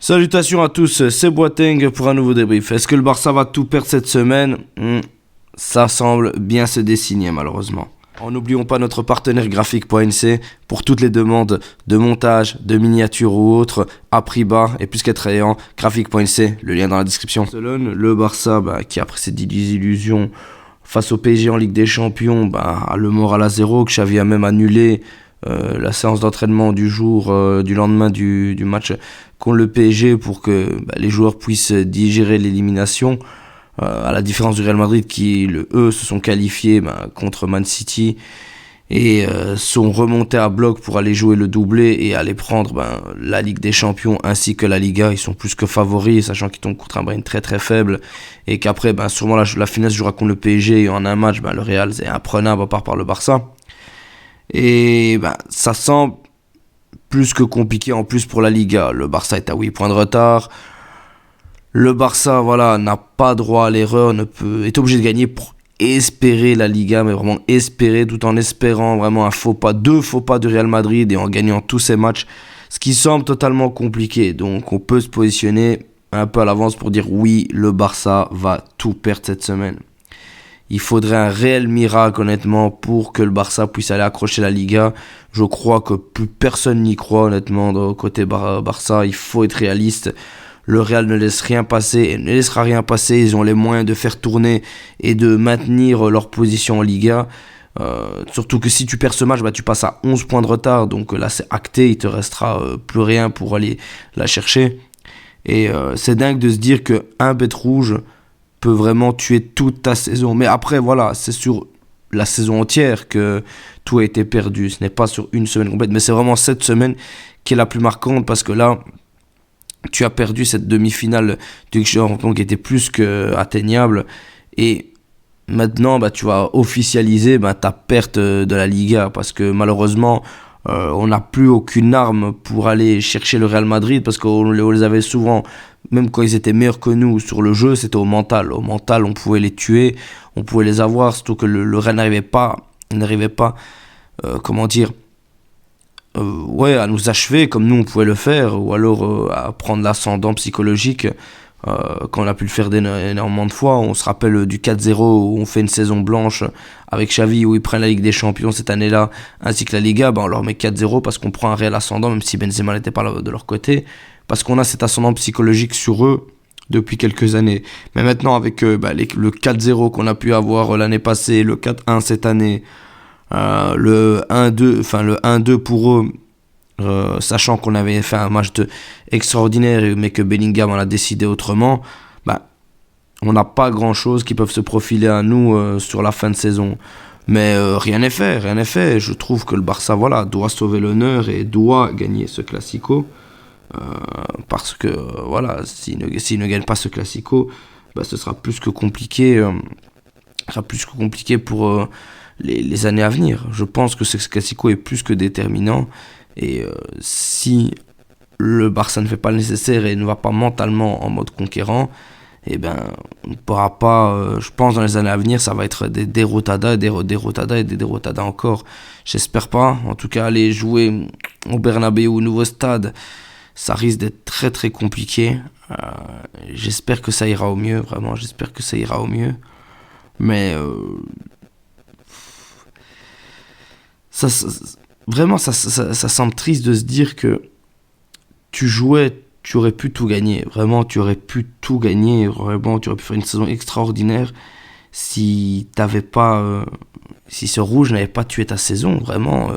Salutations à tous, c'est Boateng pour un nouveau débrief. Est-ce que le Barça va tout perdre cette semaine? Ça semble bien se dessiner malheureusement. N'oublions pas notre partenaire graphique.nc pour toutes les demandes de montage, de miniatures ou autres, à prix bas et plus qu'attrayant, graphique.nc, le lien dans la description. Le Barça qui après ses désillusions face au PSG en Ligue des Champions, a le moral à zéro, que Xavi a même annulé la séance d'entraînement du lendemain du match contre le PSG pour que les joueurs puissent digérer l'élimination. À la différence du Real Madrid qui, eux, se sont qualifiés contre Man City et sont remontés à bloc pour aller jouer le doublé et aller prendre la Ligue des Champions ainsi que la Liga. Ils sont plus que favoris, sachant qu'ils tombent contre un Bayern très très faible et qu'après, sûrement la finale se jouera contre le PSG et en un match, le Real c'est imprenable à part par le Barça. Et ça semble plus que compliqué en plus pour la Liga. Le Barça est à 8 points de retard. Le Barça, n'a pas droit à l'erreur, est obligé de gagner pour espérer la Liga, mais vraiment espérer, tout en espérant vraiment deux faux pas du Real Madrid et en gagnant tous ces matchs, ce qui semble totalement compliqué. Donc on peut se positionner un peu à l'avance pour dire oui, le Barça va tout perdre cette semaine. Il faudrait un réel miracle, honnêtement, pour que le Barça puisse aller accrocher la Liga. Je crois que plus personne n'y croit, honnêtement, côté Barça. Il faut être réaliste. Le Real ne laisse rien passer et ne laissera rien passer. Ils ont les moyens de faire tourner et de maintenir leur position en Liga. Surtout que si tu perds ce match, tu passes à 11 points de retard. Donc là, c'est acté. Il te restera plus rien pour aller la chercher. Et c'est dingue de se dire qu'un bête rouge peut vraiment tuer toute ta saison. Mais après, c'est sur la saison entière que tout a été perdu. Ce n'est pas sur une semaine complète. Mais c'est vraiment cette semaine qui est la plus marquante parce que là, tu as perdu cette demi-finale du Champions qui était plus qu'atteignable. Et maintenant, tu vas officialiser ta perte de la Liga. Parce que malheureusement, on n'a plus aucune arme pour aller chercher le Real Madrid. Parce qu'on les avait souvent, même quand ils étaient meilleurs que nous sur le jeu, c'était au mental. Au mental, on pouvait les tuer, on pouvait les avoir. Surtout que le Real n'arrivait pas à nous achever comme nous on pouvait le faire, ou alors à prendre l'ascendant psychologique quand on a pu le faire énormément de fois. On se rappelle du 4-0 où on fait une saison blanche avec Xavi où ils prennent la Ligue des Champions cette année-là ainsi que la Liga. On leur met 4-0 parce qu'on prend un réel ascendant, même si Benzema n'était pas là de leur côté, parce qu'on a cet ascendant psychologique sur eux depuis quelques années. Mais maintenant avec le 4-0 qu'on a pu avoir l'année passée, le 4-1 cette année, le 1-2 pour eux, sachant qu'on avait fait un match extraordinaire mais que Bellingham en a décidé autrement, on n'a pas grand chose qui peuvent se profiler à nous sur la fin de saison. Mais rien n'est fait. Je trouve que le Barça doit sauver l'honneur et doit gagner ce Classico, parce que s'il ne gagne pas ce Classico, ce sera plus que compliqué pour les années à venir. Je pense que ce Classico est plus que déterminant et si le Barça ne fait pas le nécessaire et ne va pas mentalement en mode conquérant, on ne pourra pas, je pense dans les années à venir ça va être des remontadas et des remontadas encore. J'espère pas. En tout cas, aller jouer au Bernabéu, au nouveau stade, ça risque d'être très très compliqué. J'espère que ça ira au mieux, vraiment j'espère que ça ira au mieux. Mais vraiment, ça semble triste de se dire que tu aurais pu tout gagner. Vraiment, tu aurais pu tout gagner. Vraiment, tu aurais pu faire une saison extraordinaire si ce rouge n'avait pas tué ta saison. Vraiment,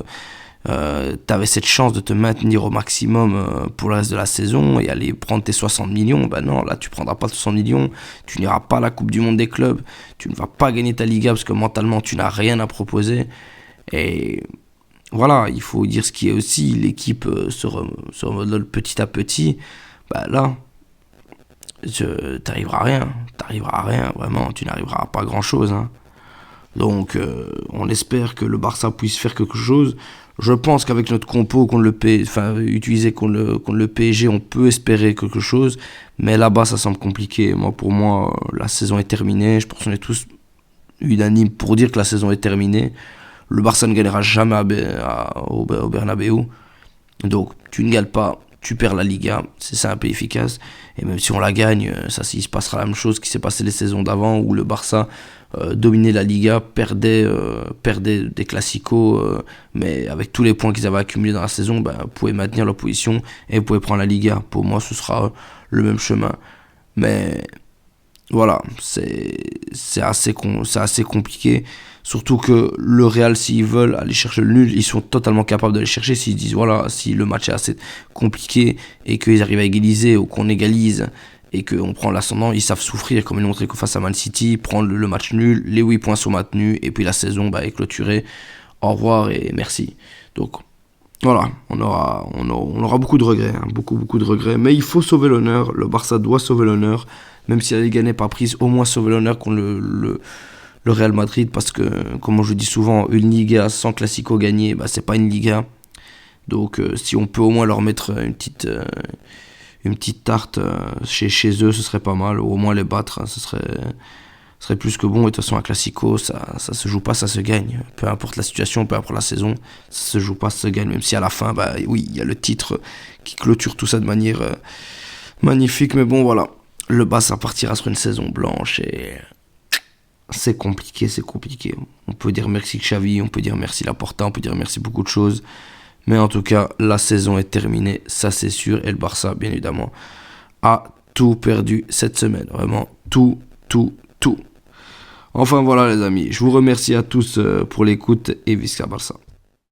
tu avais cette chance de te maintenir au maximum pour le reste de la saison et aller prendre tes 60 millions. Non, là, tu prendras pas 60 millions. Tu n'iras pas à la Coupe du Monde des clubs. Tu ne vas pas gagner ta Liga parce que mentalement, tu n'as rien à proposer. Et il faut dire ce qui est aussi, l'équipe se remodèle petit à petit. Là, t'arriveras à rien, vraiment, tu n'arriveras à pas grand chose. Donc, on espère que le Barça puisse faire quelque chose. Je pense qu'avec notre compo utilisé contre le PSG, on peut espérer quelque chose. Mais là-bas, ça semble compliqué. Pour moi, la saison est terminée. Je pense qu'on est tous unanimes pour dire que la saison est terminée. Le Barça ne gagnera jamais au Bernabéu. Donc, tu ne gagnes pas. tu perds la Liga, c'est simple et efficace. Et même si on la gagne, il se passera la même chose qui s'est passé les saisons d'avant où le Barça dominait la Liga, perdait des classicos, mais avec tous les points qu'ils avaient accumulés dans la saison, pouvaient maintenir leur position et pouvaient prendre la Liga. Pour moi, ce sera le même chemin. Mais voilà, c'est assez compliqué. Surtout que le Real, s'ils veulent aller chercher le nul, ils sont totalement capables d'aller chercher. S'ils disent, voilà, si le match est assez compliqué et qu'ils arrivent à égaliser ou qu'on égalise et qu'on prend l'ascendant, ils savent souffrir, comme ils l'ont montré face à Man City, prendre le match nul, les 8 points sont maintenus et puis la saison est clôturée. Au revoir et merci. Donc voilà, on aura beaucoup de regrets, beaucoup de regrets. Mais il faut sauver l'honneur, le Barça doit sauver l'honneur, même si la Liga n'est pas prise, au moins sauver l'honneur contre le Real Madrid, parce que, comme je dis souvent, une Liga sans Classico gagné, c'est pas une Liga. Donc si on peut au moins leur mettre une petite tarte chez eux, ce serait pas mal, ou au moins les battre, ce serait plus que bon. Et de toute façon, un Classico, ça se joue pas, ça se gagne. Peu importe la situation, peu importe la saison, ça se joue pas, ça se gagne. Même si à la fin, oui, il y a le titre qui clôture tout ça de manière magnifique. Mais bon, voilà, le Barça partira sur une saison blanche et c'est compliqué. On peut dire merci Xavi, on peut dire merci Laporta, on peut dire merci beaucoup de choses. Mais en tout cas, la saison est terminée, ça c'est sûr. Et le Barça, bien évidemment, a tout perdu cette semaine. Vraiment, tout. Enfin voilà les amis, je vous remercie à tous pour l'écoute et Visca Barça.